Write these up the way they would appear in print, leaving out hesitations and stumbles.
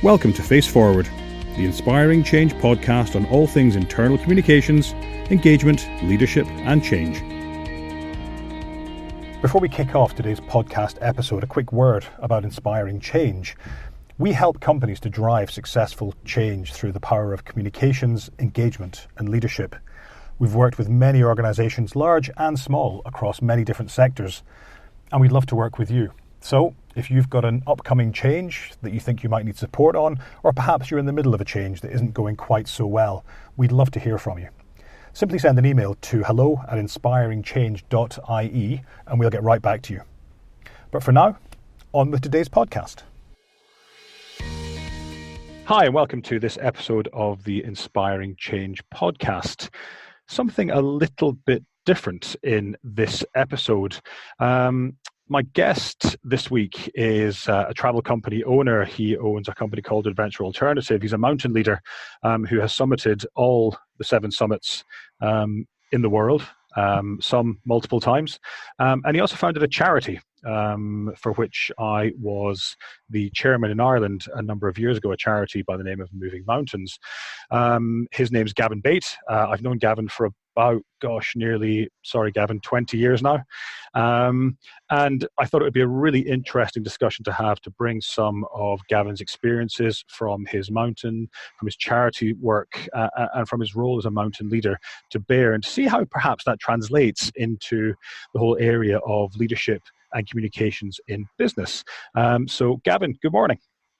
Welcome to Face Forward, the inspiring change podcast on all things internal communications, engagement, leadership and change. Before we kick off today's podcast episode, a quick word about inspiring change. We help companies to drive successful change through the power of communications, engagement and leadership. We've worked with many organisations, large and small, across many different sectors, and we'd love to work with you. So, if you've got an upcoming change that you think you might need support on, or perhaps you're in the middle of a change that isn't going quite so well, we'd love to hear from you. Simply send an email to hello@inspiringchange.ie and we'll get right back to you. But for now, on with today's podcast. Hi, and welcome to this episode of the Inspiring Change podcast. Something a little bit different in this episode. My guest this week is a travel company owner. He owns a company called Adventure Alternative. He's a mountain leader who has summited all the 7 summits in the world, some multiple times. And he also founded a charity for which I was the chairman in Ireland a number of years ago, a charity by the name of Moving Mountains. His name's Gavin Bate. I've known Gavin for about, 20 years now. And I thought it would be a really interesting discussion to have, to bring some of Gavin's experiences from his mountain, from his charity work, and from his role as a mountain leader to bear, and to see how perhaps that translates into the whole area of leadership and communications in business. So Gavin, good morning.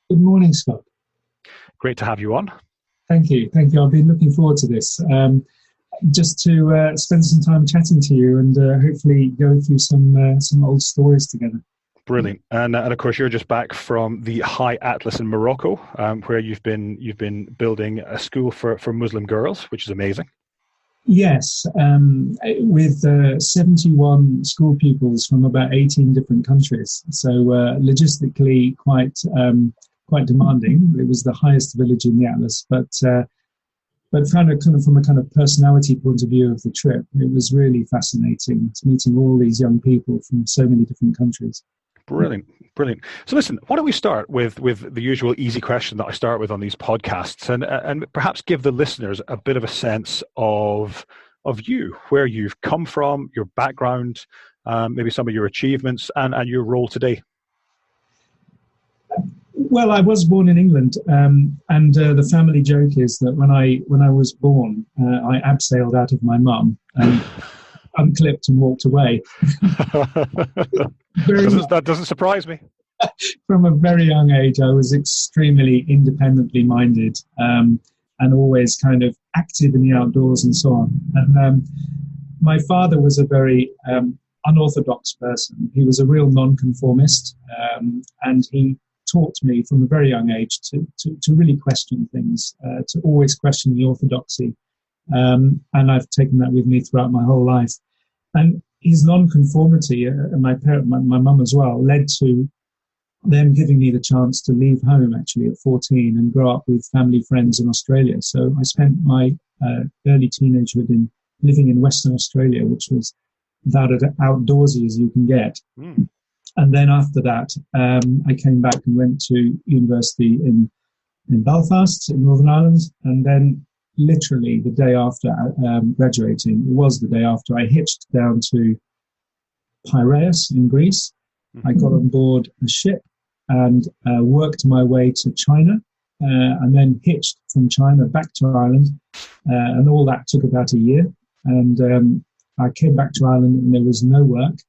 Good morning, Scott. Great to have you on. Thank you. I've been looking forward to this. Just to spend some time chatting to you and hopefully go through some old stories together. Brilliant. And of course, you're just back from the High Atlas in Morocco, where you've been building a school for Muslim girls, which is amazing. Yes, with 71 school pupils from about 18 different countries. So logistically quite demanding. It was the highest village in the Atlas, but kind of from a kind of personality point of view of the trip, it was really fascinating meeting all these young people from so many different countries. Brilliant. So listen, why don't we start with the usual easy question that I start with on these podcasts, and perhaps give the listeners a bit of a sense of you, where you've come from, your background, maybe some of your achievements and your role today. Well, I was born in England, and the family joke is that when I was born, I abseiled out of my mum and unclipped and walked away. That doesn't surprise me. From a very young age, I was extremely independently minded and always kind of active in the outdoors and so on. And my father was a very unorthodox person. He was a real nonconformist, and he taught me from a very young age to really question things, to always question the orthodoxy. And I've taken that with me throughout my whole life. And his nonconformity, and my mum as well, led to them giving me the chance to leave home actually at 14 and grow up with family friends in Australia. So I spent my early teenagehood living in Western Australia, which was about as outdoorsy as you can get. Mm. And then after that, I came back and went to university in Belfast in Northern Ireland. And then literally the day after graduating, it was the day after, I hitched down to Piraeus in Greece. Mm-hmm. I got on board a ship and worked my way to China, and then hitched from China back to Ireland. And all that took about a year. And I came back to Ireland and there was no work.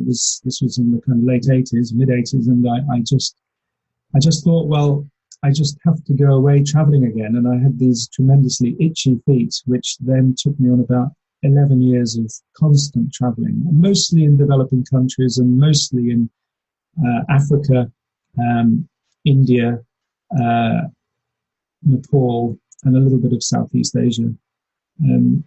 This was in the kind of late 80s, mid 80s. And I just thought, well, I just have to go away traveling again. And I had these tremendously itchy feet, which then took me on about 11 years of constant traveling, mostly in developing countries and mostly in Africa, India, Nepal, and a little bit of Southeast Asia. And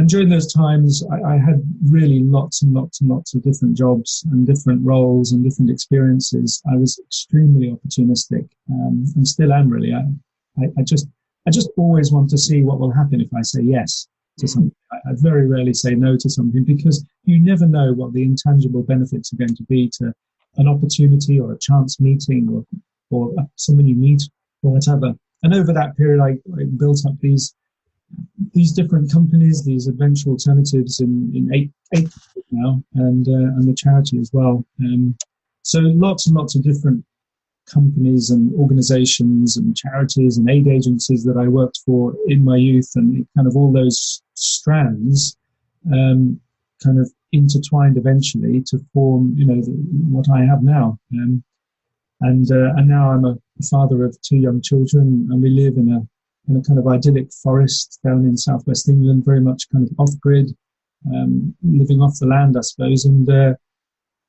during those times, I had really lots and lots and lots of different jobs and different roles and different experiences. I was extremely opportunistic, and still am really. I just always want to see what will happen if I say yes to something. I very rarely say no to something, because you never know what the intangible benefits are going to be to an opportunity or a chance meeting or someone you meet or whatever. And over that period, I built up these different companies, these adventure alternatives in eight now, and the charity as well. So lots and lots of different companies and organizations and charities and aid agencies that I worked for in my youth, and kind of all those strands kind of intertwined eventually to form, what I have now. And now I'm a father of two young children, and we live in a kind of idyllic forest down in southwest England, very much kind of off-grid, living off the land, I suppose. And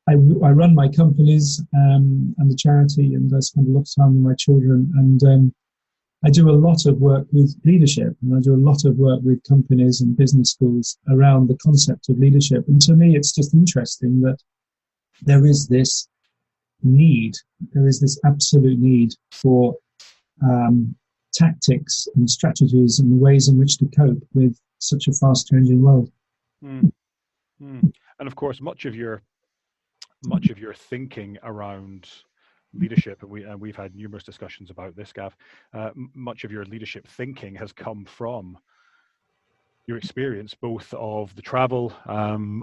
I run my companies and the charity, and I spend a lot of time with my children. And I do a lot of work with leadership, and I do a lot of work with companies and business schools around the concept of leadership. And to me, it's just interesting that there is this absolute need for tactics and strategies and ways in which to cope with such a fast-changing world. Mm. Mm. And of course, much of your thinking around leadership, and we've had numerous discussions about this, Gav, much of your leadership thinking has come from your experience, both of the travel,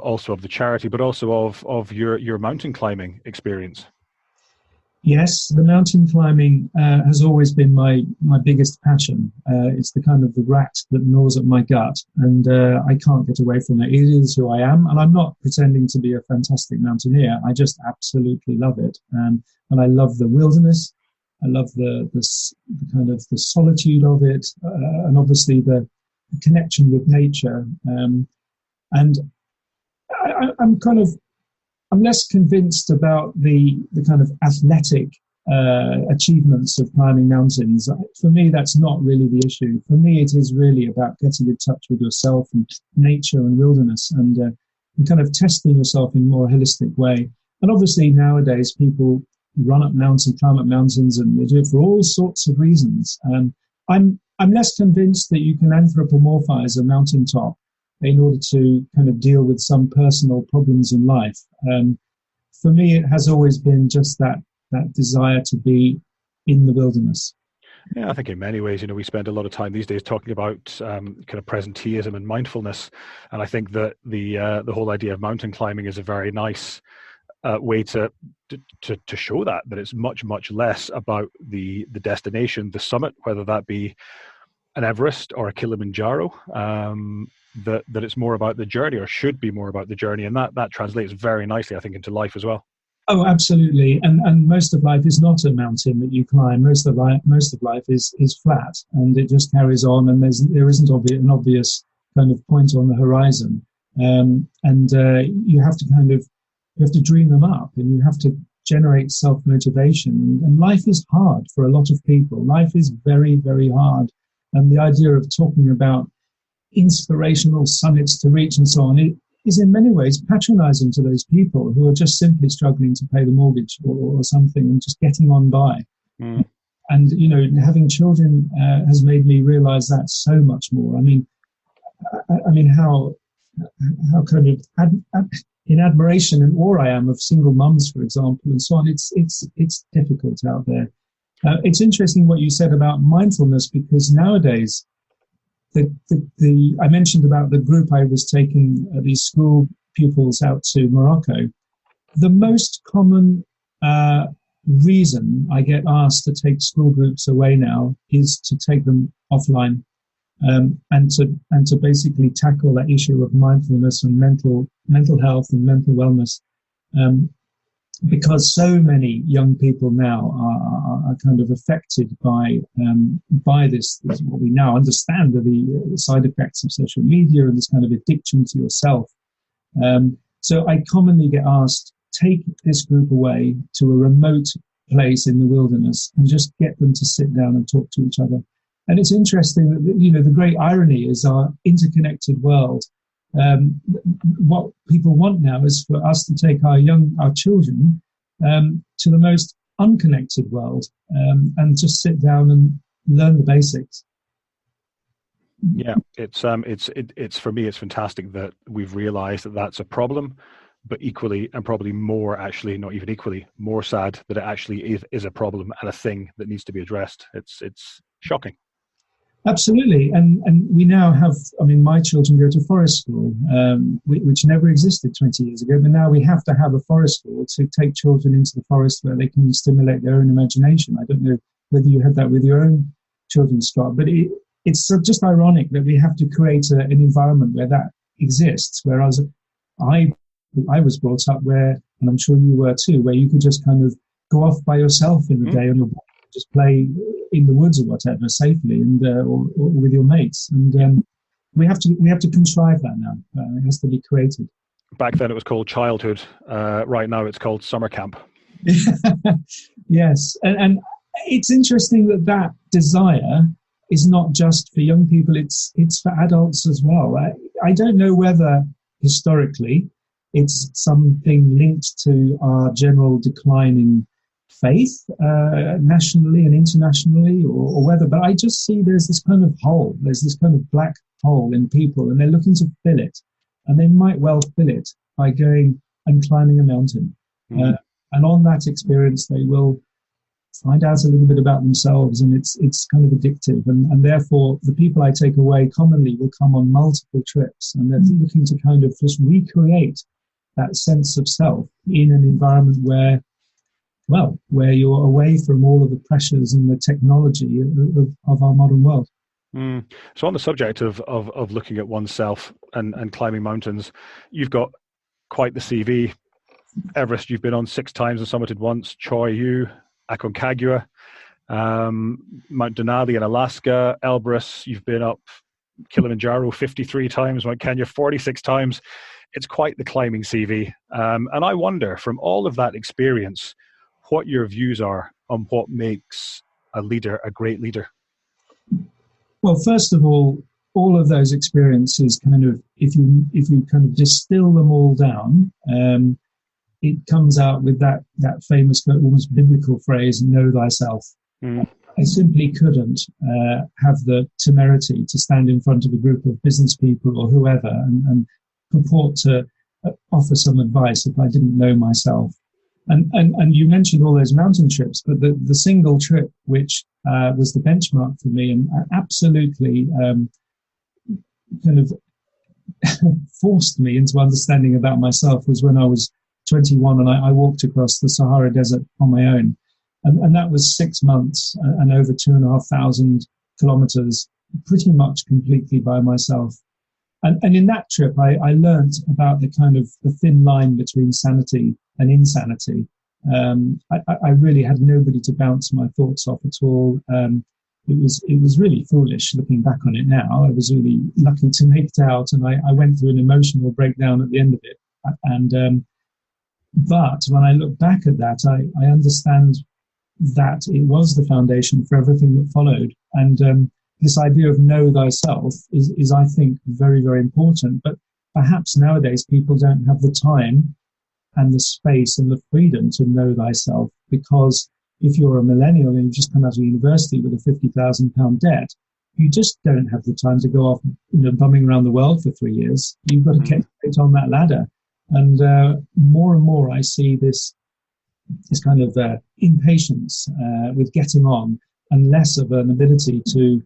also of the charity, but also of your mountain climbing experience. Yes, the mountain climbing has always been my biggest passion. It's the kind of the rat that gnaws at my gut, and I can't get away from it. It is who I am, and I'm not pretending to be a fantastic mountaineer. I just absolutely love it, and I love the wilderness. I love the kind of the solitude of it, and obviously the connection with nature. And I'm less convinced about the kind of athletic achievements of climbing mountains. For me, that's not really the issue. For me, it is really about getting in touch with yourself and nature and wilderness, and kind of testing yourself in a more holistic way. And obviously nowadays people run up mountains, climb up mountains, and they do it for all sorts of reasons. I'm less convinced that you can anthropomorphize a mountaintop in order to kind of deal with some personal problems in life. For me, it has always been just that desire to be in the wilderness. Yeah, I think in many ways, we spend a lot of time these days talking about kind of presenteeism and mindfulness, and I think that the whole idea of mountain climbing is a very nice way to show that it's much less about the destination, the summit, whether that be an Everest or a Kilimanjaro. That it's more about the journey, or should be more about the journey, and that translates very nicely, I think, into life as well. Oh, absolutely. And most of life is not a mountain that you climb. Most of life is flat, and it just carries on, and there isn't an obvious kind of point on the horizon. You have to dream them up, and you have to generate self-motivation. And life is hard for a lot of people. Life is very, very hard. And the idea of talking about inspirational summits to reach and so on, it is in many ways patronizing to those people who are just simply struggling to pay the mortgage or something and just getting on by. Mm. And, having children has made me realize that so much more. I mean, how kind of in admiration and awe I am of single mums, for example, and so on. It's difficult out there. It's interesting what you said about mindfulness, because nowadays, I mentioned about the group I was taking these school pupils out to Morocco. The most common reason I get asked to take school groups away now is to take them offline, and to basically tackle that issue of mindfulness and mental health and mental wellness. Because so many young people now are kind of affected by this, what we now understand are the side effects of social media and this kind of addiction to yourself. So I commonly get asked, take this group away to a remote place in the wilderness and just get them to sit down and talk to each other. And it's interesting that, the great irony is our interconnected world. What people want now is for us to take our children to the most unconnected world, and just sit down and learn the basics. Yeah, it's for me, it's fantastic that we've realized that that's a problem, but equally, and probably more actually, not even equally, more sad that it actually is a problem and a thing that needs to be addressed. It's shocking. Absolutely. And we now have, I mean, my children go to forest school, which never existed 20 years ago, but now we have to have a forest school to take children into the forest where they can stimulate their own imagination. I don't know whether you had that with your own children, Scott, but it's just ironic that we have to create an environment where that exists, whereas I was brought up where, and I'm sure you were too, where you could just kind of go off by yourself in the day on your bike, just play in the woods or whatever safely, and or with your mates. And we have to contrive that now. It has to be created. Back then it was called childhood. Right now it's called summer camp. Yes, and it's interesting that desire is not just for young people; it's for adults as well. I don't know whether historically it's something linked to our general decline in faith nationally and internationally, or whether, but I just see there's this kind of hole, there's this kind of black hole in people, and they're looking to fill it, and they might well fill it by going and climbing a mountain. And on that experience, they will find out a little bit about themselves, and it's kind of addictive. And therefore, the people I take away commonly will come on multiple trips, and they're looking to kind of just recreate that sense of self in an environment where you're away from all of the pressures and the technology of our modern world. So on the subject of looking at oneself and climbing mountains, you've got quite the CV. Everest you've been on 6 times and summited once, Choi Yu, Aconcagua, Mount Denali in Alaska, Elbrus, you've been up, Kilimanjaro 53 times, Mount Kenya 46 times. It's quite the climbing CV. And I wonder, from all of that experience, what your views are on what makes a leader a great leader. Well, first of all of those experiences kind of, if you kind of distill them all down, it comes out with that famous, almost biblical phrase, know thyself. I simply couldn't have the temerity to stand in front of a group of business people or whoever and purport to offer some advice if I didn't know myself. And you mentioned all those mountain trips, but the single trip which was the benchmark for me and absolutely kind of forced me into understanding about myself was when I was 21 and I walked across the Sahara Desert on my own. And that was 6 months and over 2,500 kilometers, pretty much completely by myself. And in that trip, I learned about the kind of the thin line between sanity and insanity. I really had nobody to bounce my thoughts off at all. It was really foolish looking back on it now. I was really lucky to make it out, and I went through an emotional breakdown at the end of it. But when I look back at that, I understand that it was the foundation for everything that followed. And this idea of know thyself is, I think, very, very important. But perhaps nowadays people don't have the time and the space and the freedom to know thyself, because if you're a millennial and you've just come out of university with a £50,000 debt, you just don't have the time to go off, bumming around the world for 3 years. You've got to get on that ladder. And more and more I see this kind of impatience with getting on, and less of an ability to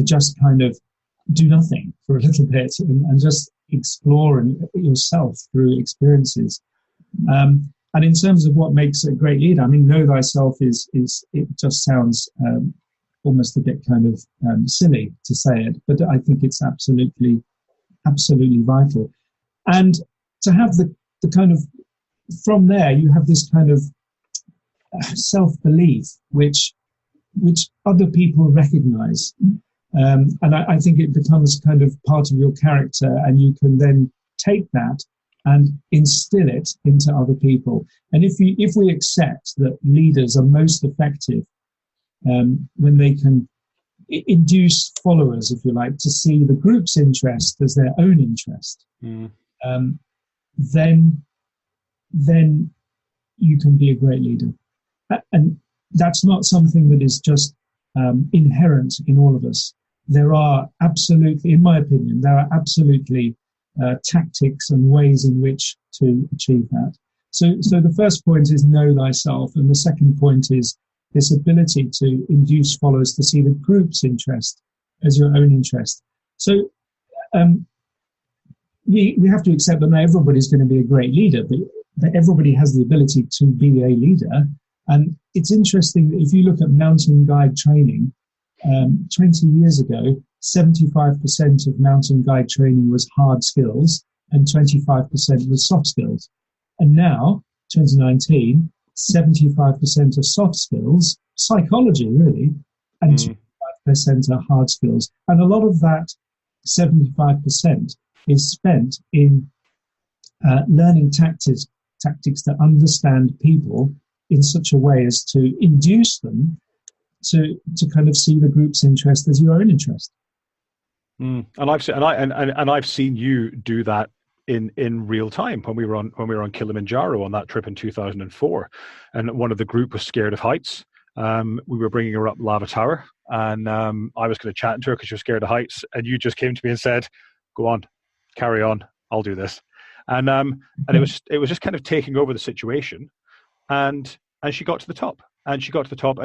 just kind of do nothing for a little bit and just explore yourself through experiences. And in terms of what makes a great leader, I mean, know thyself is it just sounds almost a bit kind of silly to say it, but I think it's absolutely vital. And to have the kind of, from there, you have this kind of self-belief, which other people recognize. And I think it becomes kind of part of your character, and you can then take that and instill it into other people. And if we accept that leaders are most effective when they can induce followers, if you like, to see the group's interest as their own interest, then you can be a great leader. And that's not something that is just inherent in all of us. There are absolutely, in my opinion, tactics and ways in which to achieve that. So the first point is know thyself, and the second point is this ability to induce followers to see the group's interest as your own interest. So we have to accept that not everybody's going to be a great leader, but everybody has the ability to be a leader. And it's interesting that if you look at mountain guide training, 20 years ago, 75% of mountain guide training was hard skills and 25% was soft skills. And now, 2019, 75% are soft skills, psychology really, and 25% are hard skills. And a lot of that 75% is spent in learning tactics to understand people in such a way as to induce them to kind of see the group's interest as your own interest. And I've seen you do that in real time when we were on Kilimanjaro on that trip in 2004, and one of the group was scared of heights. We were bringing her up Lava Tower, and I was going to chat to her because she was scared of heights, and you just came to me and said, "Go on, carry on, I'll do this." And it was just kind of taking over the situation, and she got to the top, and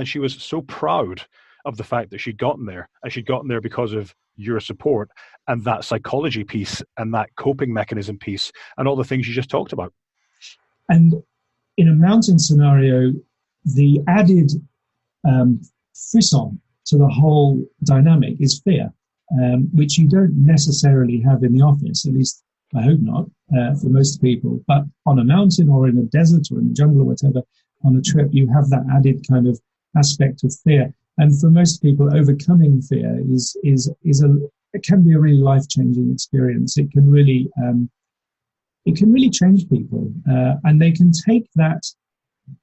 she was so proud of the fact that she'd gotten there, and she'd gotten there because of your support and that psychology piece and that coping mechanism piece and all the things you just talked about. And in a mountain scenario, the added frisson to the whole dynamic is fear, which you don't necessarily have in the office, at least I hope not, for most people. But on a mountain or in a desert or in a jungle or whatever, on a trip, you have that added kind of aspect of fear. And for most people, overcoming fear it can be a really life-changing experience. It can really change people, and they can take that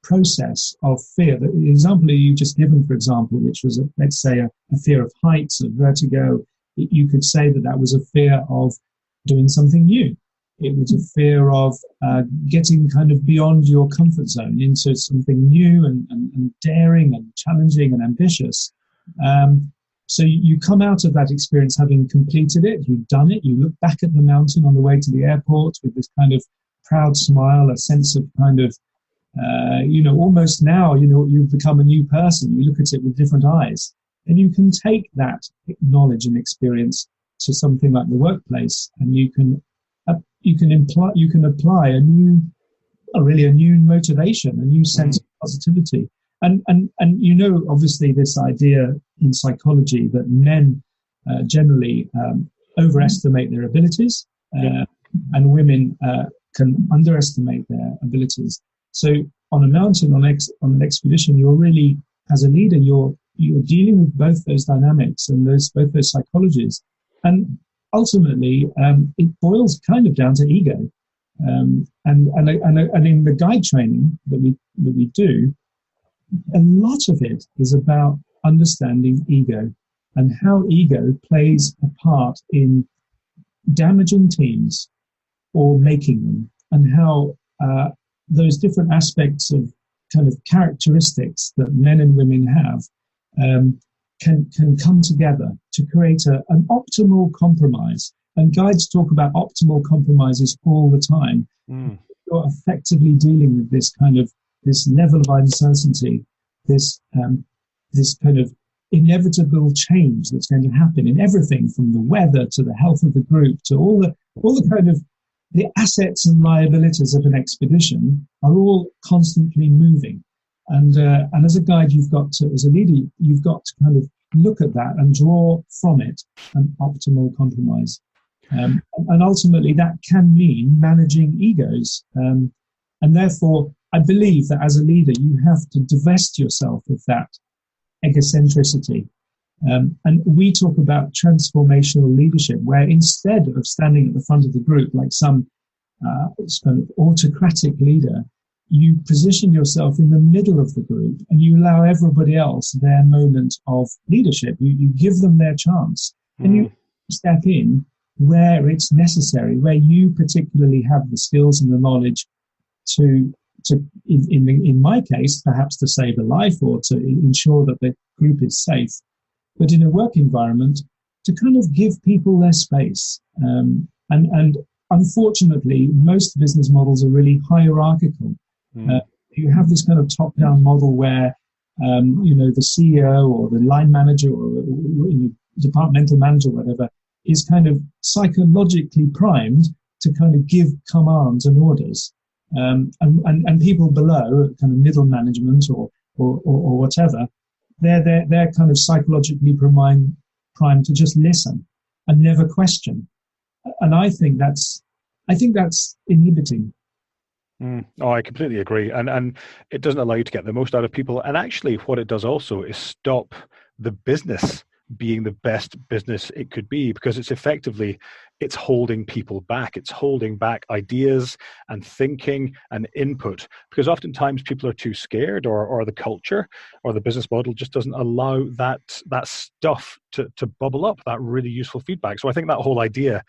process of fear. The example you just given, for example, which was let's say a fear of heights, of vertigo. You could say that was a fear of doing something new. It was a fear of getting kind of beyond your comfort zone into something new and daring and challenging and ambitious. So you come out of that experience having completed it, you've done it, you look back at the mountain on the way to the airport with this kind of proud smile, a sense of kind of, almost now, you've become a new person. You look at it with different eyes. And you can take that knowledge and experience to something like the workplace, and you can apply a new motivation, a new sense of positivity. And obviously this idea in psychology that men generally overestimate their abilities, and women can underestimate their abilities. So on a mountain, on an expedition, you're really, as a leader, you're dealing with both those dynamics and both those psychologies. And ultimately, it boils kind of down to ego. And in the guide training that we do, a lot of it is about understanding ego and how ego plays a part in damaging teams or making them, and how those different aspects of kind of characteristics that men and women have can come together to create an optimal compromise. And guides talk about optimal compromises all the time. You're effectively dealing with this level of uncertainty, this kind of inevitable change that's going to happen in everything from the weather to the health of the group to all the kind of the assets and liabilities of an expedition are all constantly moving. And as a guide, as a leader, you've got to kind of look at that and draw from it an optimal compromise. And ultimately, that can mean managing egos. And therefore, I believe that as a leader, you have to divest yourself of that egocentricity. And we talk about transformational leadership, where instead of standing at the front of the group like some kind of autocratic leader, you position yourself in the middle of the group and you allow everybody else their moment of leadership. You give them their chance, and you step in where it's necessary, where you particularly have the skills and the knowledge to in my case, perhaps to save a life or to ensure that the group is safe. But in a work environment, to kind of give people their space. And unfortunately, most business models are really hierarchical. You have this kind of top-down model where, the CEO or the line manager or departmental manager, or whatever, is kind of psychologically primed to kind of give commands and orders. And people below, kind of middle management or whatever, they're kind of psychologically primed to just listen and never question. And I think that's inhibiting. Oh, I completely agree. And it doesn't allow you to get the most out of people. And actually what it does also is stop the business being the best business it could be, because it's holding people back. It's holding back ideas and thinking and input, because oftentimes people are too scared, or the culture or the business model just doesn't allow that stuff to bubble up, that really useful feedback. So I think that whole idea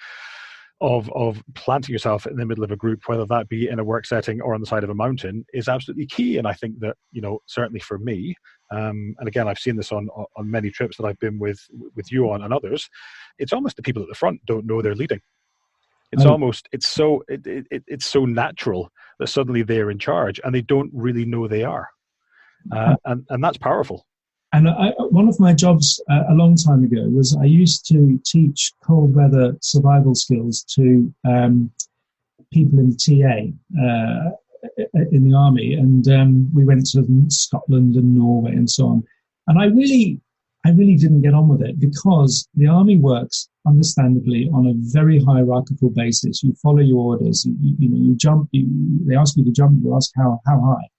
of planting yourself in the middle of a group, whether that be in a work setting or on the side of a mountain, is absolutely key. And I think that, certainly for me, and again, I've seen this on many trips that I've been with you on and others, it's almost the people at the front don't know they're leading. It's so natural that suddenly they're in charge and they don't really know they are. And that's powerful. And one of my jobs a long time ago was I used to teach cold weather survival skills to people in the TA in the army, and we went to Scotland and Norway and so on. And I really didn't get on with it, because the army works, understandably, on a very hierarchical basis. You follow your orders. You jump. They ask you to jump. You ask how high.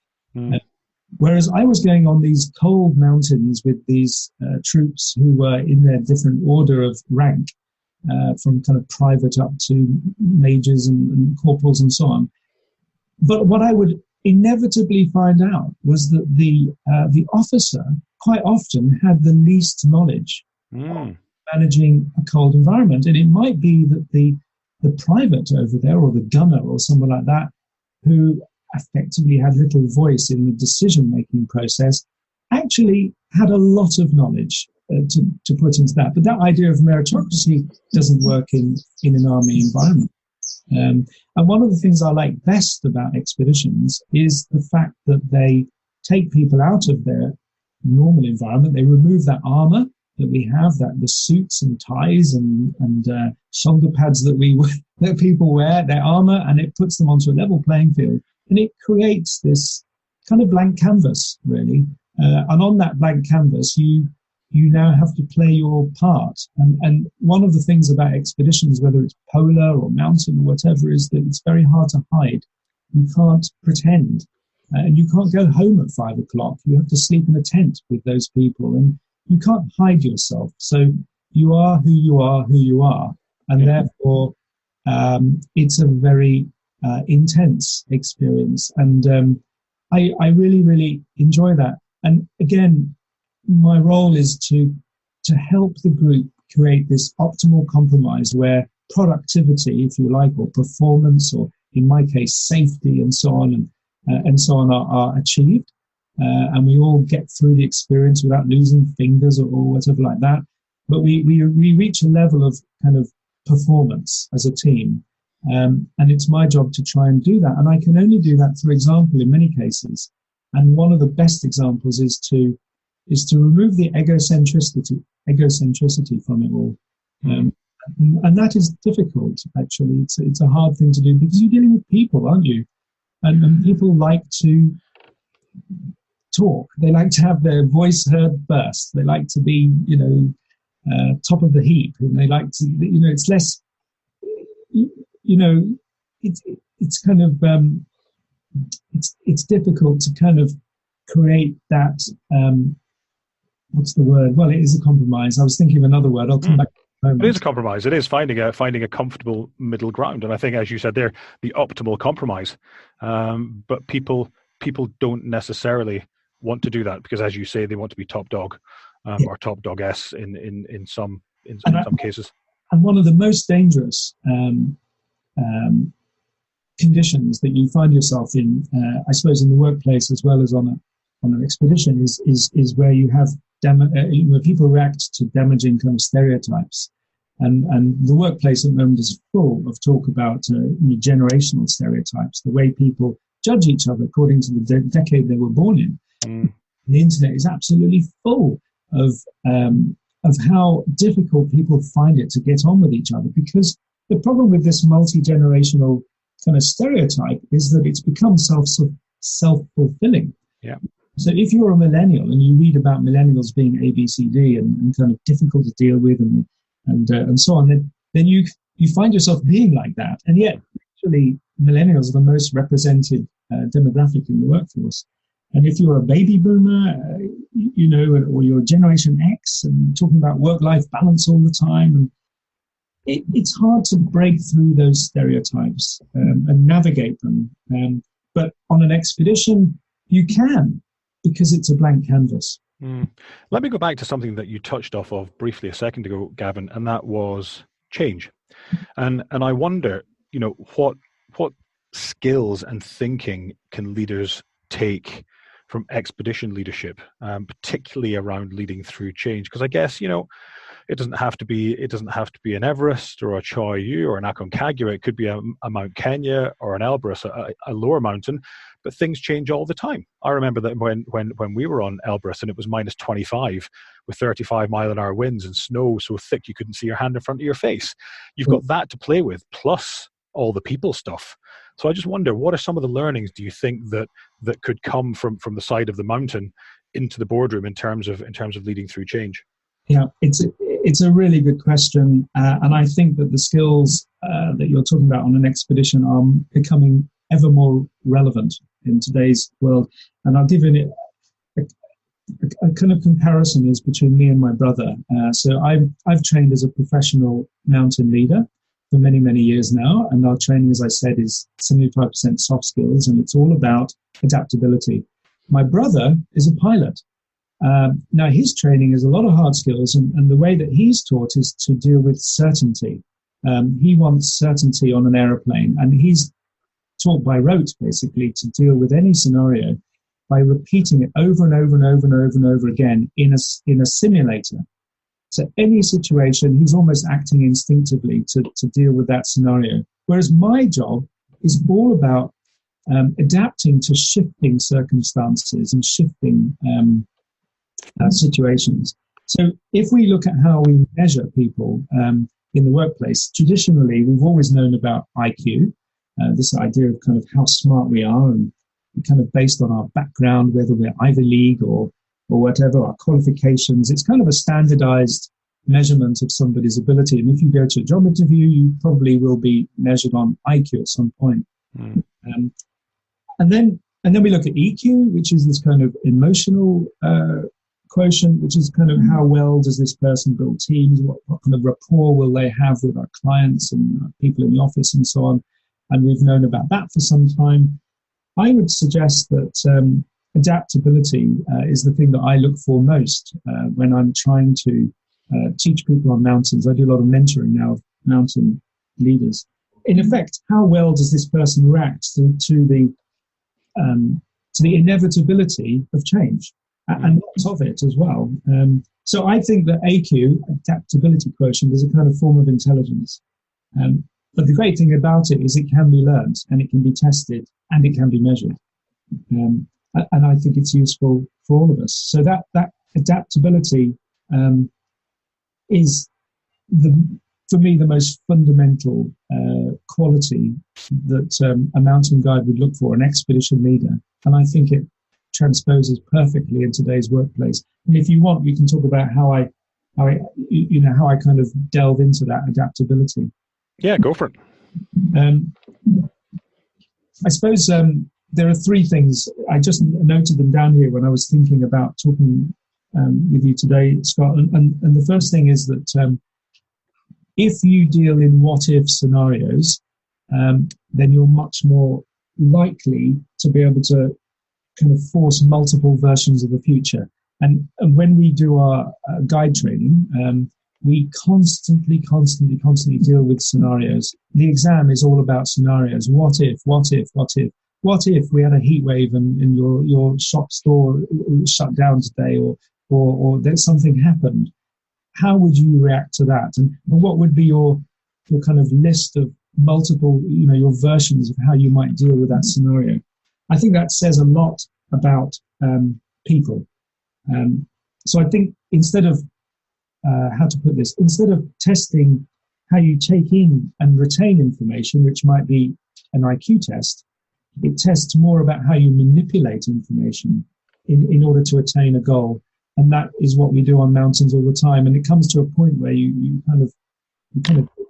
Whereas I was going on these cold mountains with these troops who were in their different order of rank, from kind of private up to majors and corporals and so on. But what I would inevitably find out was that the officer quite often had the least knowledge of managing a cold environment. And it might be that the private over there, or the gunner or someone like that, who effectively had little voice in the decision-making process, actually had a lot of knowledge to put into that. But that idea of meritocracy doesn't work in an army environment. And one of the things I like best about expeditions is the fact that they take people out of their normal environment. They remove that armor that we have, the suits and ties and shoulder pads that people wear, their armor, and it puts them onto a level playing field. And it creates this kind of blank canvas, really. And on that blank canvas, you now have to play your part. And one of the things about expeditions, whether it's polar or mountain or whatever, is that it's very hard to hide. You can't pretend. And you can't go home at 5 o'clock. You have to sleep in a tent with those people. And you can't hide yourself. So you are who you are. And therefore, it's a very intense experience, and I really, really enjoy that. And again, my role is to help the group create this optimal compromise where productivity, if you like, or performance, or in my case, safety, and so on are achieved, and we all get through the experience without losing fingers or whatever like that. But we reach a level of kind of performance as a team. And it's my job to try and do that. And I can only do that through example in many cases. And one of the best examples is to remove the egocentricity from it all. And that is difficult, actually. It's a hard thing to do, because you're dealing with people, aren't you? And people like to talk. They like to have their voice heard first. They like to be, top of the heap. And they like to, it's less... it's kind of it's difficult to kind of create that. What's the word? Well, it is a compromise. I was thinking of another word. I'll come back. It is a compromise. It is finding a comfortable middle ground, and I think, as you said, they're the optimal compromise. But people don't necessarily want to do that, because, as you say, they want to be top dog or top dog-ess in some cases. And one of the most dangerous conditions that you find yourself in, I suppose, in the workplace as well as on an expedition, is where you have where people react to damaging kind of stereotypes. And the workplace at the moment is full of talk about generational stereotypes, the way people judge each other according to the decade they were born in. The internet is absolutely full of how difficult people find it to get on with each other, because the problem with this multi-generational kind of stereotype is that it's become self-fulfilling. Yeah. So if you're a millennial and you read about millennials being A, B, C, D and kind of difficult to deal with and so on, then you find yourself being like that. And yet, actually, millennials are the most represented demographic in the workforce. And if you're a baby boomer, or you're Generation X and talking about work-life balance all the time, and it's hard to break through those stereotypes and navigate them. But on an expedition, you can, because it's a blank canvas. Let me go back to something that you touched off of briefly a second ago, Gavin, and that was change. And I wonder, what skills and thinking can leaders take from expedition leadership, particularly around leading through change? Because I guess, it doesn't have to be an Everest or a Choy Yu or an Aconcagua. It could be a Mount Kenya or an Elbrus, a lower mountain, but things change all the time. I remember that when we were on Elbrus and it was minus 25 with 35-mile-an-hour winds and snow so thick you couldn't see your hand in front of your face. You've got that to play with, plus all the people stuff. So I just wonder, what are some of the learnings do you think that could come from the side of the mountain into the boardroom in terms of leading through change? Yeah, it's a really good question, and I think that the skills that you're talking about on an expedition are becoming ever more relevant in today's world. And I'll give you a kind of comparison is between me and my brother. So I've trained as a professional mountain leader for many, many years now, and our training, as I said, is 75% soft skills, and it's all about adaptability. My brother is a pilot. Now, his training is a lot of hard skills, and the way that he's taught is to deal with certainty. He wants certainty on an aeroplane, and he's taught by rote, basically, to deal with any scenario by repeating it over and over and over and over and over again in a simulator. So any situation, he's almost acting instinctively to deal with that scenario. Whereas my job is all about adapting to shifting circumstances and shifting situations. So if we look at how we measure people in the workplace, traditionally, we've always known about IQ, this idea of kind of how smart we are, and kind of based on our background, whether we're Ivy League or whatever, our qualifications. It's kind of a standardized measurement of somebody's ability. And if you go to a job interview, you probably will be measured on IQ at some point. And then we look at EQ, which is this kind of emotional quotient, which is kind of how well does this person build teams, what kind of rapport will they have with our clients and people in the office and so on. And we've known about that for some time. I would suggest that adaptability is the thing that I look for most when I'm trying to teach people on mountains. I do a lot of mentoring now of mountain leaders. In effect, how well does this person react to the inevitability of change and lots of it as well? So I think that AQ, adaptability quotient, is a kind of form of intelligence. But the great thing about it is it can be learned and it can be tested and it can be measured. And I think it's useful for all of us. So that adaptability is, for me, the most fundamental quality that a mountain guide would look for, an expedition leader. And I think it transposes perfectly in today's workplace. And if you want, we can talk about how I kind of delve into that adaptability. Yeah, go for it. I suppose there are three things. I just noted them down here when I was thinking about talking with you today, Scott. And the first thing is that if you deal in what-if scenarios, then you're much more likely to be able to kind of force multiple versions of the future. And when we do our guide training, we constantly deal with scenarios. The exam is all about scenarios. What if? What if we had a heat wave and your shop store shut down today, or that something happened? how would you react to that? And what would be your kind of list of multiple, your versions of how you might deal with that scenario? I think that says a lot about people. So I think instead of instead of testing how you take in and retain information, which might be an IQ test, it tests more about how you manipulate information in order to attain a goal. And that is what we do on mountains all the time. And it comes to a point where you kind of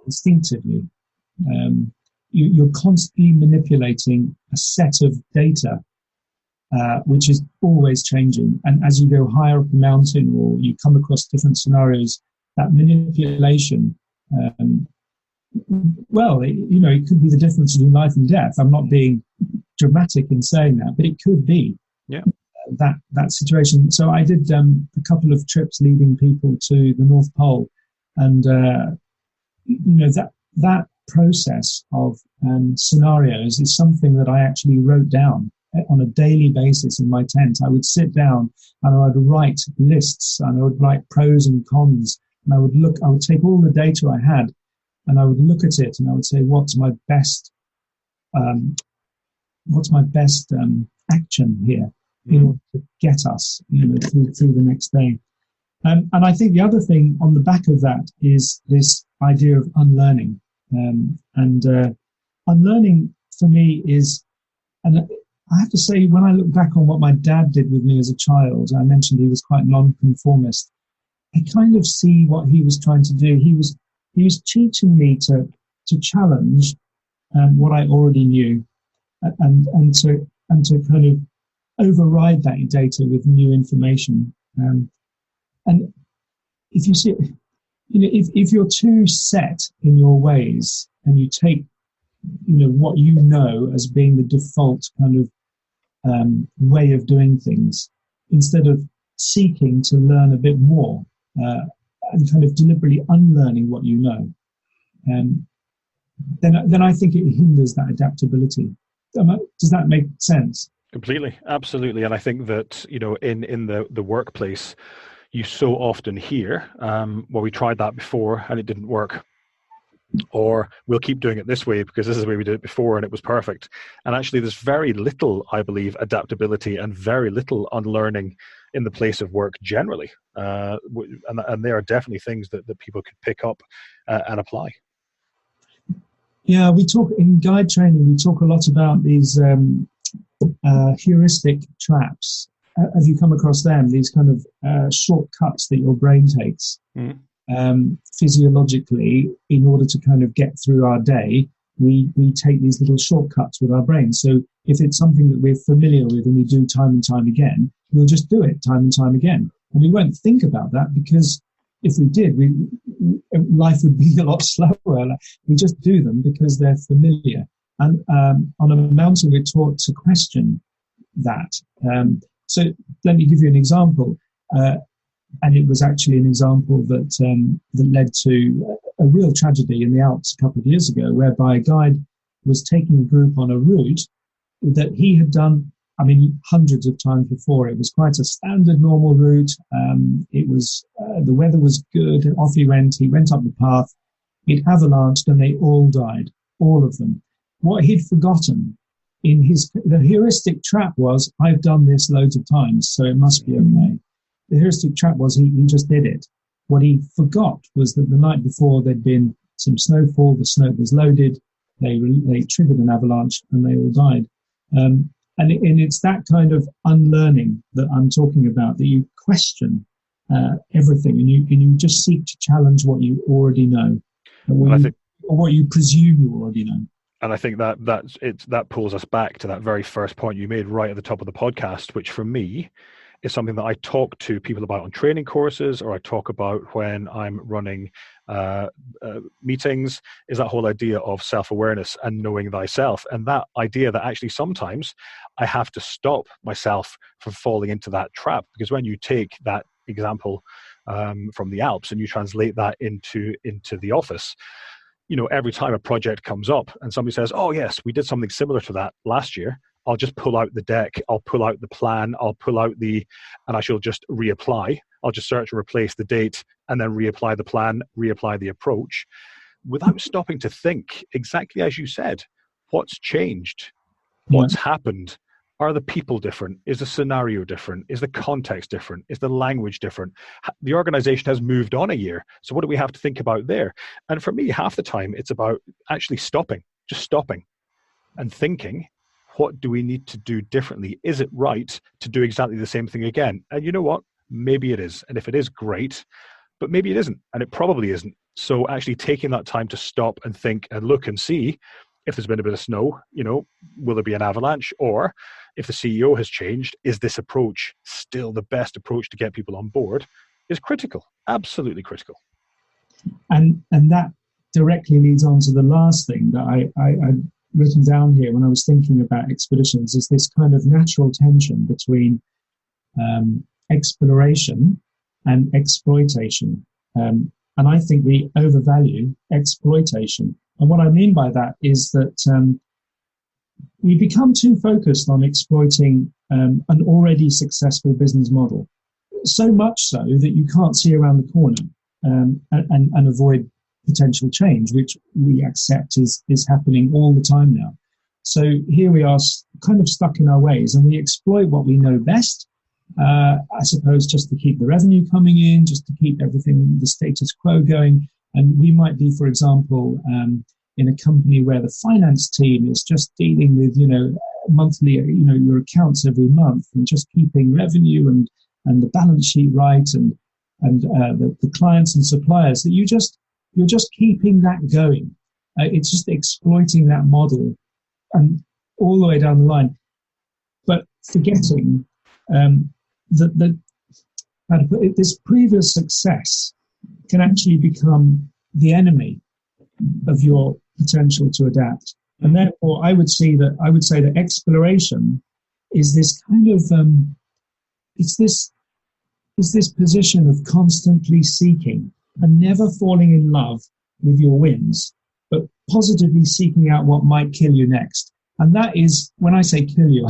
instinctively, you're constantly manipulating a set of data, which is always changing. And as you go higher up a mountain or you come across different scenarios, that manipulation, it could be the difference between life and death. I'm not being dramatic in saying that, but it could be that situation. So I did a couple of trips leading people to the North Pole, and that process of scenarios is something that I actually wrote down on a daily basis in my tent. I would sit down and I would write lists, and I would write pros and cons, and I would take all the data I had and I would look at it and I would say, what's my best action here in order to get us through the next day. And I think the other thing on the back of that is this idea of unlearning. Unlearning for me is, and I have to say, when I look back on what my dad did with me as a child, I mentioned he was quite nonconformist. I kind of see what he was trying to do. He was teaching me to challenge what I already knew, and to kind of override that data with new information. And if you see, if you're too set in your ways and you take, what you know as being the default kind of way of doing things, instead of seeking to learn a bit more and kind of deliberately unlearning what you know, then I think it hinders that adaptability. Does that make sense? Completely, absolutely. And I think that, in the workplace, you so often hear, well, we tried that before and it didn't work. Or we'll keep doing it this way because this is the way we did it before and it was perfect. And actually, there's very little, I believe, adaptability and very little unlearning in the place of work generally. And there are definitely things that people could pick up and apply. Yeah, we talk in guide training, we talk a lot about these heuristic traps. Have you come across them? These kind of shortcuts that your brain takes physiologically in order to kind of get through our day. We take these little shortcuts with our brain. So if it's something that we're familiar with and we do time and time again, we'll just do it time and time again. And we won't think about that, because if we did, life would be a lot slower. We just do them because they're familiar. And on a mountain, we're taught to question that. So let me give you an example. And it was actually an example that led to a real tragedy in the Alps a couple of years ago, whereby a guide was taking a group on a route that he had done, hundreds of times before. It was quite a standard, normal route. It was the weather was good. Off he went. He went up the path. It avalanched, and they all died, all of them. What he'd forgotten in the heuristic trap was, I've done this loads of times, so it must be okay. The heuristic trap was he just did it. What he forgot was that the night before there'd been some snowfall, the snow was loaded, they triggered an avalanche, and they all died. And it's that kind of unlearning that I'm talking about, that you question everything, and you just seek to challenge what you already know, or what you presume you already know. And I think that pulls us back to that very first point you made right at the top of the podcast, which for me is something that I talk to people about on training courses, or I talk about when I'm running meetings, is that whole idea of self-awareness and knowing thyself. And that idea that actually sometimes I have to stop myself from falling into that trap, because when you take that example from the Alps and you translate that into the office, every time a project comes up and somebody says, oh yes, we did something similar to that last year, I'll just pull out the deck, I'll pull out the plan, and I shall just reapply. I'll just search and replace the date and then reapply the plan, reapply the approach, without stopping to think, exactly as you said, what's changed? What's happened? Are the people different? Is the scenario different? Is the context different? Is the language different? The organization has moved on a year. So what do we have to think about there? And for me, half the time, it's about actually stopping and thinking, what do we need to do differently? Is it right to do exactly the same thing again? And you know what? Maybe it is. And if it is, great. But maybe it isn't. And it probably isn't. So actually taking that time to stop and think and look and see, if there's been a bit of snow, will there be an avalanche? Or if the CEO has changed, is this approach still the best approach to get people on board? Is critical, absolutely critical. And that directly leads on to the last thing that I written down here when I was thinking about expeditions, is this kind of natural tension between exploration and exploitation. And I think we overvalue exploitation. And what I mean by that is that we become too focused on exploiting an already successful business model, so much so that you can't see around the corner and avoid potential change, which we accept is happening all the time now. So here we are kind of stuck in our ways, and we exploit what we know best, I suppose, just to keep the revenue coming in, just to keep everything, the status quo going. And we might be, for example, in a company where the finance team is just dealing with, monthly, your accounts every month, and just keeping revenue and the balance sheet right, and the clients and suppliers, that you're just keeping that going. It's just exploiting that model and all the way down the line, but forgetting that this previous success can actually become the enemy of your potential to adapt. And therefore, I would say that exploration is this kind of it's this position of constantly seeking and never falling in love with your wins, but positively seeking out what might kill you next. And that is, when I say kill you,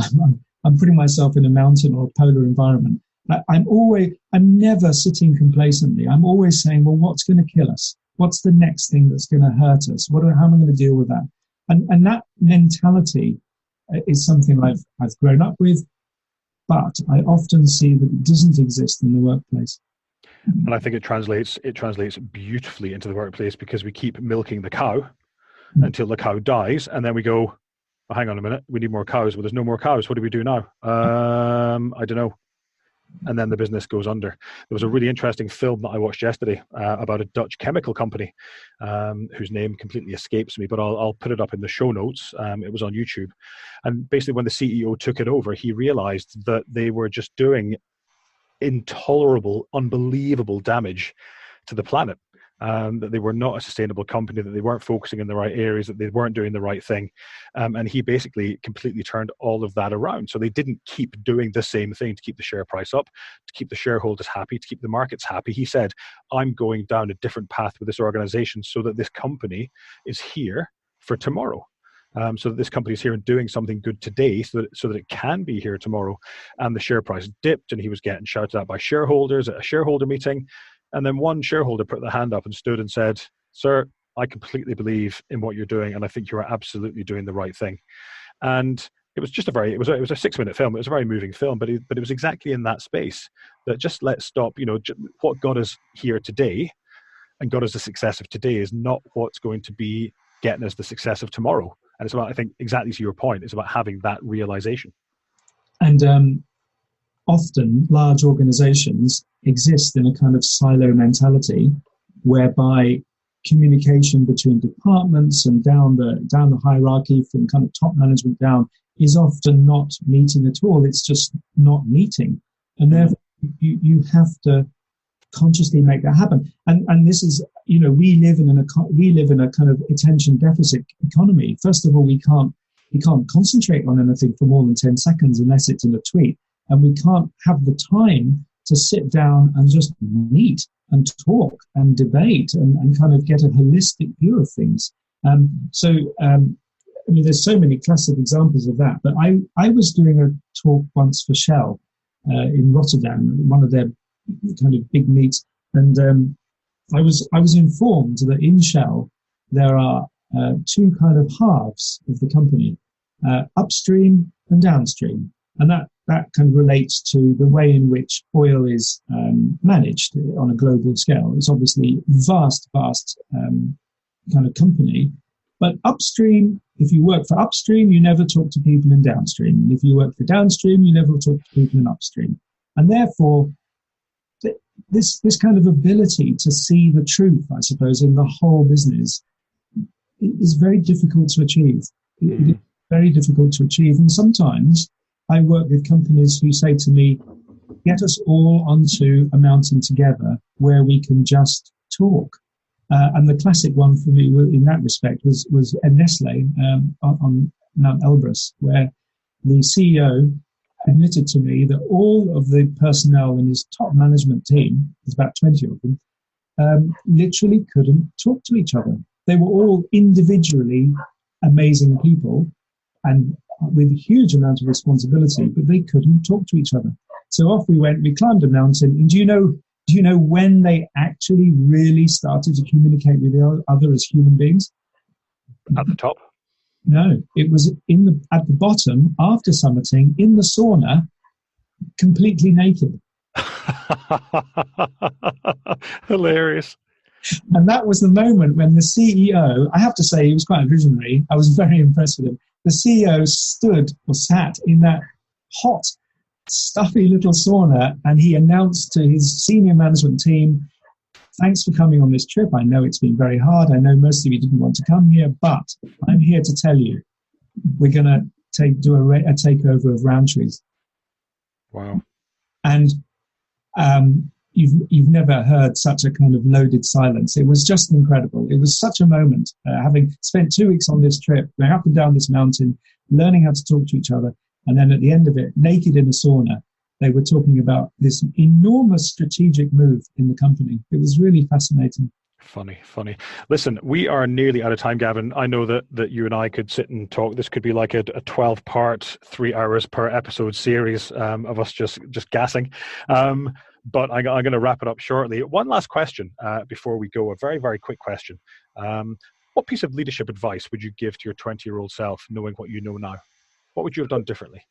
I'm putting myself in a mountain or a polar environment. I'm never sitting complacently. I'm always saying, well, what's going to kill us? What's the next thing that's going to hurt us? How am I going to deal with that? And that mentality is something I've grown up with, but I often see that it doesn't exist in the workplace. And I think it translates beautifully into the workplace, because we keep milking the cow until the cow dies, and then we go, oh, hang on a minute, we need more cows. Well, there's no more cows. What do we do now? I don't know. And then the business goes under. There was a really interesting film that I watched yesterday about a Dutch chemical company whose name completely escapes me, but I'll put it up in the show notes. It was on YouTube. And basically when the CEO took it over, he realized that they were just doing intolerable, unbelievable damage to the planet. That they were not a sustainable company, that they weren't focusing in the right areas, that they weren't doing the right thing. And he basically completely turned all of that around. So they didn't keep doing the same thing to keep the share price up, to keep the shareholders happy, to keep the markets happy. He said, I'm going down a different path with this organization so that this company is here for tomorrow. So that this company is here and doing something good today so that it can be here tomorrow. And the share price dipped, and he was getting shouted at by shareholders at a shareholder meeting. And then one shareholder put their hand up and stood and said, sir, I completely believe in what you're doing, and I think you are absolutely doing the right thing. And it was just it was a 6-minute film. It was a very moving film, but it was exactly in that space that just let's stop, what got us here today and got us the success of today is not what's going to be getting us the success of tomorrow. And it's about, I think, exactly to your point, it's about having that realization. And often large organizations exist in a kind of silo mentality whereby communication between departments and down the hierarchy from kind of top management down is often not meeting at all. It's just not meeting. And therefore you have to consciously make that happen. And this is, we live in a kind of attention deficit economy. First of all, we can't concentrate on anything for more than 10 seconds unless it's in a tweet. And we can't have the time to sit down and just meet and talk and debate and kind of get a holistic view of things. So I mean, there's so many classic examples of that. But I was doing a talk once for Shell in Rotterdam, one of their kind of big meets, and I was informed that in Shell there are two kind of halves of the company, upstream and downstream, and that kind of relates to the way in which oil is managed on a global scale. It's obviously vast kind of company. But upstream, if you work for upstream, you never talk to people in downstream. And if you work for downstream, you never talk to people in upstream. And therefore, this kind of ability to see the truth, I suppose, in the whole business is very difficult to achieve. It is very difficult to achieve. And sometimes I work with companies who say to me, get us all onto a mountain together where we can just talk. And the classic one for me in that respect was Nestle on Mount Elbrus, where the CEO admitted to me that all of the personnel in his top management team, there's about 20 of them, literally couldn't talk to each other. They were all individually amazing people and with a huge amount of responsibility, but they couldn't talk to each other. So off we went, we climbed a mountain, and do you know when they actually really started to communicate with the other as human beings? At the top? No, it was at the bottom, after summiting, in the sauna, completely naked. Hilarious. And that was the moment when the CEO, I have to say, he was quite a visionary. I was very impressed with him. The CEO sat in that hot, stuffy little sauna, and he announced to his senior management team, thanks for coming on this trip. I know it's been very hard. I know most of you didn't want to come here, but I'm here to tell you, we're going to do a takeover of Rowntree's. Wow. And you've never heard such a kind of loaded silence. It was just incredible. It was such a moment, having spent 2 weeks on this trip, going up and down this mountain, learning how to talk to each other. And then at the end of it, naked in a sauna, they were talking about this enormous strategic move in the company. It was really fascinating. Funny. Listen, we are nearly out of time, Gavin. I know that you and I could sit and talk. This could be like a 12-part, 3 hours per episode series of us just gassing. But I'm going to wrap it up shortly. One last question before we go, a very, very quick question. What piece of leadership advice would you give to your 20-year-old self, knowing what you know now? What would you have done differently?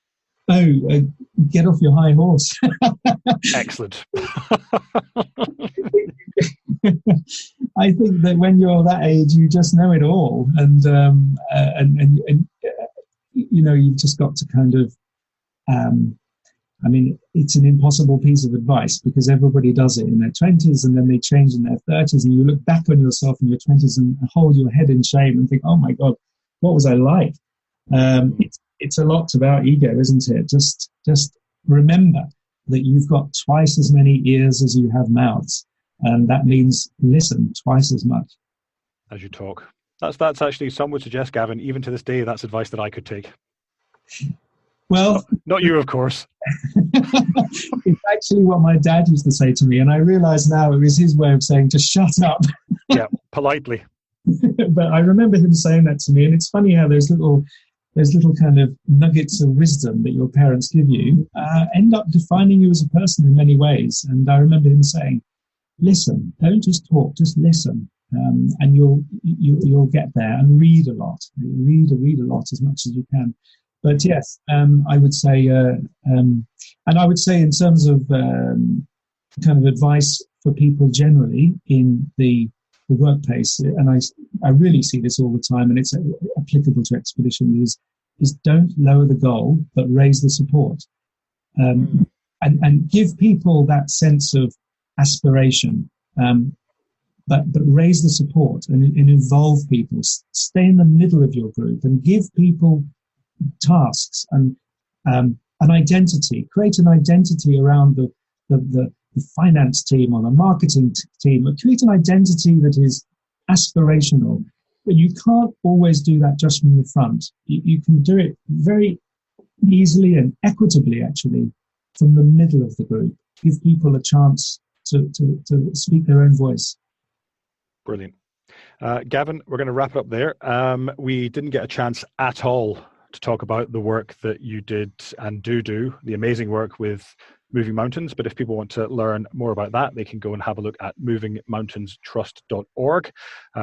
Get off your high horse. Excellent. I think that when you're that age, you just know it all, and you know, you've just got to kind of. I mean, it's an impossible piece of advice because everybody does it in their 20s and then they change in their 30s, and you look back on yourself in your 20s and hold your head in shame and think, "Oh my God, what was I like?" It's a lot about ego, isn't it? Just remember that you've got twice as many ears as you have mouths, and that means listen twice as much as you talk. That's actually, some would suggest, Gavin, even to this day, that's advice that I could take. Well, not you, of course. It's actually what my dad used to say to me, and I realize now it was his way of saying, just shut up. Yeah, politely. But I remember him saying that to me, and it's funny how those little kind of nuggets of wisdom that your parents give you end up defining you as a person in many ways. And I remember him saying, listen, don't just talk, just listen, and you'll get there. And read a lot. Read a lot, as much as you can. But yes, I would say, and I would say in terms of kind of advice for people generally in the workplace, and I really see this all the time, and it's applicable to Expedition, is don't lower the goal, but raise the support. And give people that sense of aspiration, but raise the support and involve people. Stay in the middle of your group and give people tasks and an identity. Create an identity around the finance team or the marketing team. Create an identity that is aspirational. But you can't always do that just from the front. You can do it very easily and equitably, actually, from the middle of the group. Give people a chance to speak their own voice. Brilliant. Gavin, we're going to wrap it up there. We didn't get a chance at all to talk about the work that you did and do, the amazing work with Moving Mountains. But if people want to learn more about that, they can go and have a look at movingmountainstrust.org.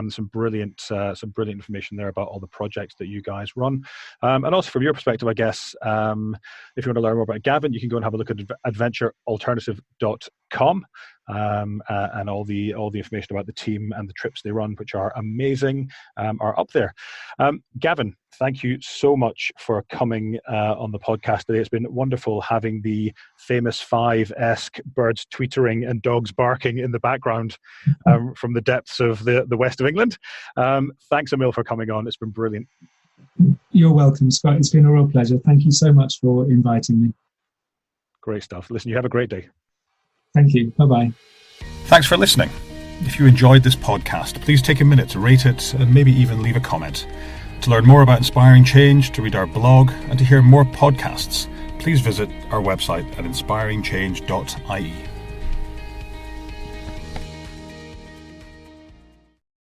Some brilliant information there about all the projects that you guys run. And also from your perspective, I guess, if you want to learn more about Gavin, you can go and have a look at adventurealternative.com. And all the information about the team and the trips they run, which are amazing, are up there. Gavin, thank you so much for coming on the podcast today. It's been wonderful having the famous 5-esque birds tweetering and dogs barking in the background from the depths of the west of England. Thanks a mil for coming on. It's been brilliant. You're welcome, Scott. It's been a real pleasure. Thank you so much for inviting me. Great stuff. Listen, you have a great day. Thank you. Bye-bye. Thanks for listening. If you enjoyed this podcast, please take a minute to rate it and maybe even leave a comment. To learn more about inspiring change, to read our blog, and to hear more podcasts, please visit our website at inspiringchange.ie.